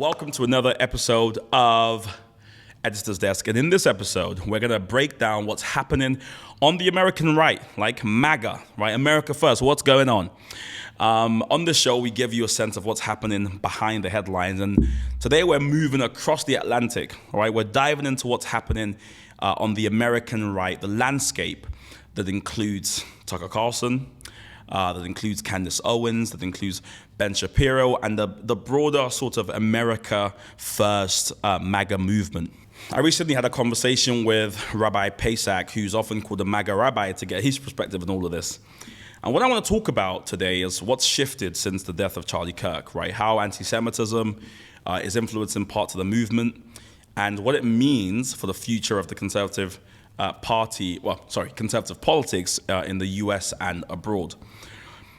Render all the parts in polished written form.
Welcome to another episode of Editor's Desk. And in this episode, we're going to break down what's happening on the American right, like MAGA, right? America first, what's going on? On this show, we give you a sense of what's happening behind the headlines. And today we're moving across the Atlantic, all right? We're diving into what's happening on the American right, the landscape that includes Tucker Carlson, that includes Candace Owens, that includes Ben Shapiro, and the broader sort of America First MAGA movement. I recently had a conversation with Rabbi Pasak, who's often called a MAGA rabbi, to get his perspective on all of this. And what I want to talk about today is what's shifted since the death of Charlie Kirk, right? How anti-Semitism is influencing parts of the movement, and what it means for the future of the conservative conservative politics in the US and abroad.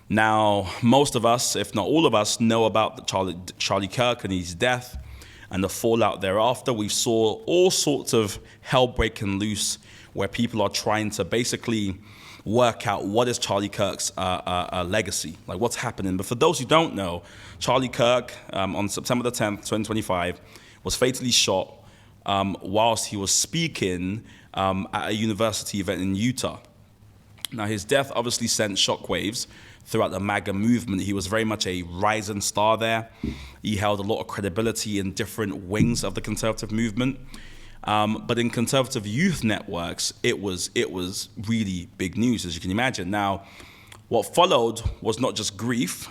Now, most of us, if not all of us, know about Charlie Kirk and his death and the fallout thereafter. We saw all sorts of hell breaking loose where people are trying to basically work out what is Charlie Kirk's legacy, like what's happening. But for those who don't know, Charlie Kirk on September the 10th, 2025, was fatally shot whilst he was speaking at a university event in Utah. Now, his death obviously sent shockwaves throughout the MAGA movement. He was very much a rising star there. He held a lot of credibility in different wings of the conservative movement. But in conservative youth networks, it was really big news, as you can imagine. Now, what followed was not just grief,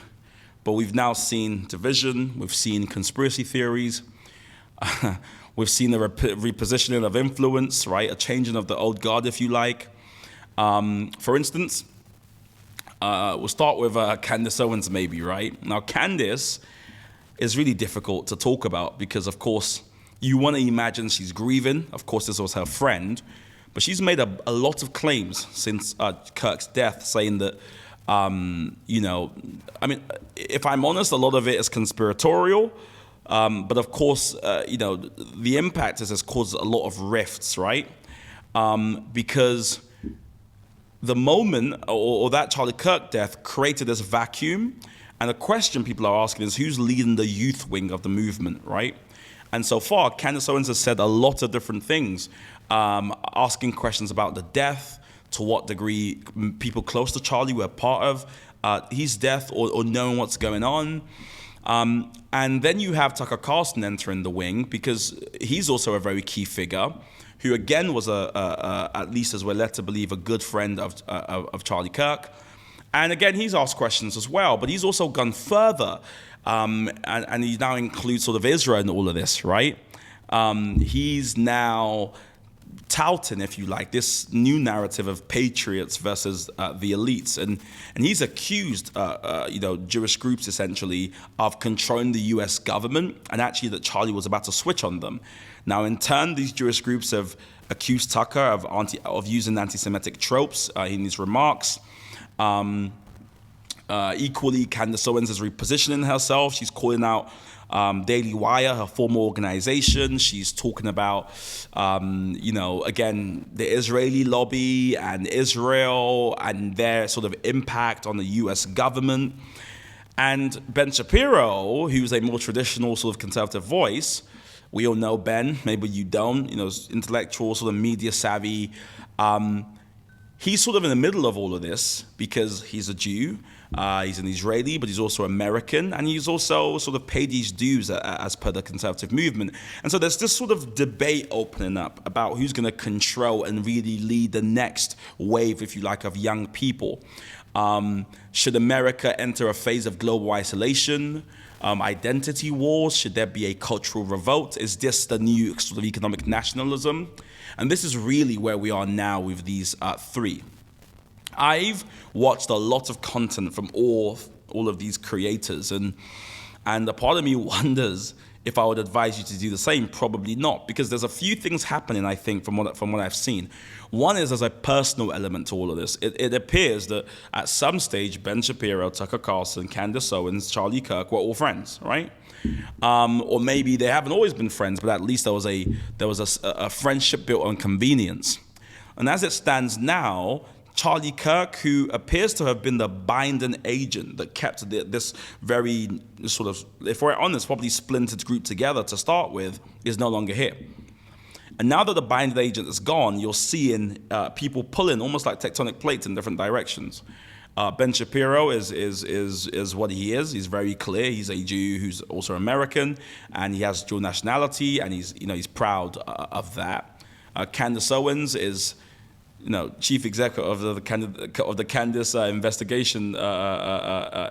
but we've now seen division, we've seen conspiracy theories, we've seen the repositioning of influence, right? A changing of the old guard, if you like. For instance, we'll start with Candace Owens, maybe, right? Now, Candace is really difficult to talk about because, of course, you want to imagine she's grieving. Of course, this was her friend. But she's made a lot of claims since Kirk's death, saying that, if I'm honest, a lot of it is conspiratorial. But, of course, the impact has caused a lot of rifts, right? Because the moment or that Charlie Kirk death created this vacuum, and the question people are asking is who's leading the youth wing of the movement, right? And so far, Candace Owens has said a lot of different things, asking questions about the death, to what degree people close to Charlie were part of his death or knowing what's going on. And then you have Tucker Carlson entering the wing because he's also a very key figure, who again was at least as we're led to believe, a good friend of Charlie Kirk. And again, he's asked questions as well, but he's also gone further, and he now includes sort of Israel in all of this, right? He's now touting, if you like, this new narrative of patriots versus the elites, and he's accused, Jewish groups essentially of controlling the U.S. government, and actually that Charlie was about to switch on them. Now, in turn, these Jewish groups have accused Tucker of using anti-Semitic tropes in his remarks. Equally, Candace Owens is repositioning herself. She's calling out Daily Wire, her former organization. She's talking about, again, the Israeli lobby and Israel and their sort of impact on the U.S. government. And Ben Shapiro, who's a more traditional sort of conservative voice, we all know Ben, maybe you don't, intellectual, sort of media savvy. He's sort of in the middle of all of this because he's a Jew, he's an Israeli, but he's also American, and he's also sort of paid his dues as per the conservative movement. And so there's this sort of debate opening up about who's going to control and really lead the next wave, if you like, of young people. Should America enter a phase of global isolation? Identity wars? Should there be a cultural revolt? Is this the new sort of economic nationalism? And this is really where we are now with these three. I've watched a lot of content from all of these creators, and a part of me wonders if I would advise you to do the same. Probably not, because there's a few things happening, I think, from what I've seen. One is there's a personal element to all of this. It appears that at some stage, Ben Shapiro, Tucker Carlson, Candace Owens, Charlie Kirk were all friends, right? Or maybe they haven't always been friends, but at least there was a friendship built on convenience. And as it stands now, Charlie Kirk, who appears to have been the binding agent that kept this very sort of, if we're honest, probably splintered group together to start with, is no longer here. And now that the binding agent is gone, you're seeing people pulling almost like tectonic plates in different directions. Ben Shapiro is what he is. He's very clear. He's a Jew who's also American, and he has dual nationality, and he's proud of that. Candace Owens is, chief executive of the Candace investigation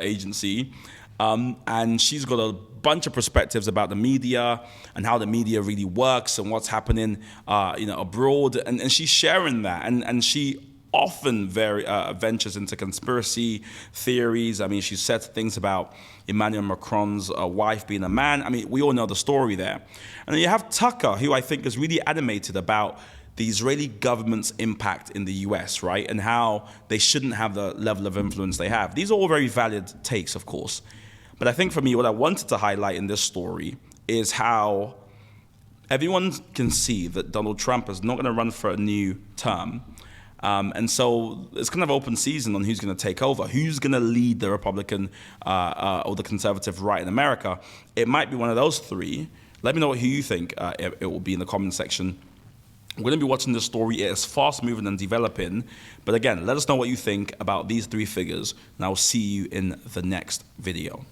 agency, and she's got a bunch of perspectives about the media and how the media really works and what's happening, abroad, and she's sharing that, and she often ventures into conspiracy theories. I mean, she said things about Emmanuel Macron's wife being a man. I mean, we all know the story there. And then you have Tucker, who I think is really animated about the Israeli government's impact in the US, right? And how they shouldn't have the level of influence they have. These are all very valid takes, of course. But I think for me, what I wanted to highlight in this story is how everyone can see that Donald Trump is not going to run for a new term. And so it's kind of open season on who's going to take over, who's going to lead the Republican or the conservative right in America. It might be one of those three. Let me know who you think it will be in the comment section. We're going to be watching this story. It is fast moving and developing. But again, let us know what you think about these three figures, and I'll see you in the next video.